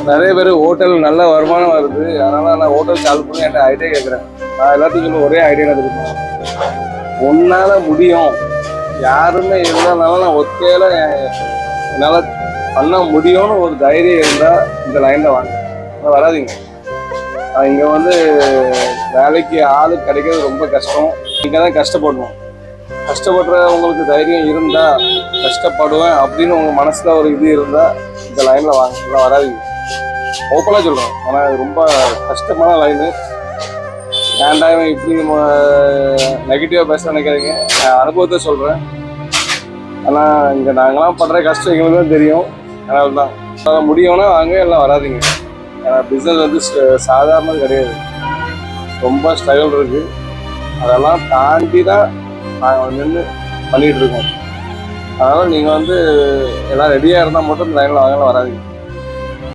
நிறைய பேர் ஹோட்டல் நல்ல வருமானம் வருது, அதனால நான் ஹோட்டல் சால்வ் பண்ணி என்கிட்ட ஐடியா கேட்குறேன். நான் எல்லாத்தையும் சொல்ல ஒரே ஐடியா தெரியுமா, உன்னால முடியும். யாருமே இல்லைனாலும் நான் ஒத்தையில என்னால் பண்ண முடியும்னு ஒரு தைரியம் இருந்தால் இந்த லைனில் வாங்க, வராதிங்க. இங்கே வந்து வேலைக்கு ஆள் கிடைக்கிறது ரொம்ப கஷ்டம். இங்கே தான் கஷ்டப்படணும். கஷ்டப்படுற உங்களுக்கு தைரியம் இருந்தால், கஷ்டப்படுவேன் அப்படின்னு உங்கள் மனசில் ஒரு இது இருந்தால் இந்த லைனில் வாங்க, இல்லை வராதிங்க. ஓப்பனாக சொல்கிறேன். ஆனால் இது ரொம்ப கஷ்டமான லைனு. ஏன்டா இவன் இப்படி நெகட்டிவாக பேச நினைக்காதீங்க, நான் அனுபவத்தை சொல்கிறேன். ஆனால் இங்கே நாங்களாம் படுற கஷ்டம் எங்களுக்கு தான் தெரியும். அதனால தான் முடியும்னா வாங்க, எல்லாம் வராதிங்க. ஏன்னா பிஸ்னஸ் வந்து சாதாரணம் கிடையாது, ரொம்ப ஸ்ட்ரகிள் இருக்குது. அதெல்லாம் தாண்டி தான் நாங்கள் நின்று பண்ணிகிட்டு இருக்கோம். அதனால் நீங்கள் வந்து எல்லாம் ரெடியாக இருந்தால் மட்டும் இந்த லைனில் வாங்கலாம், வராதிங்க.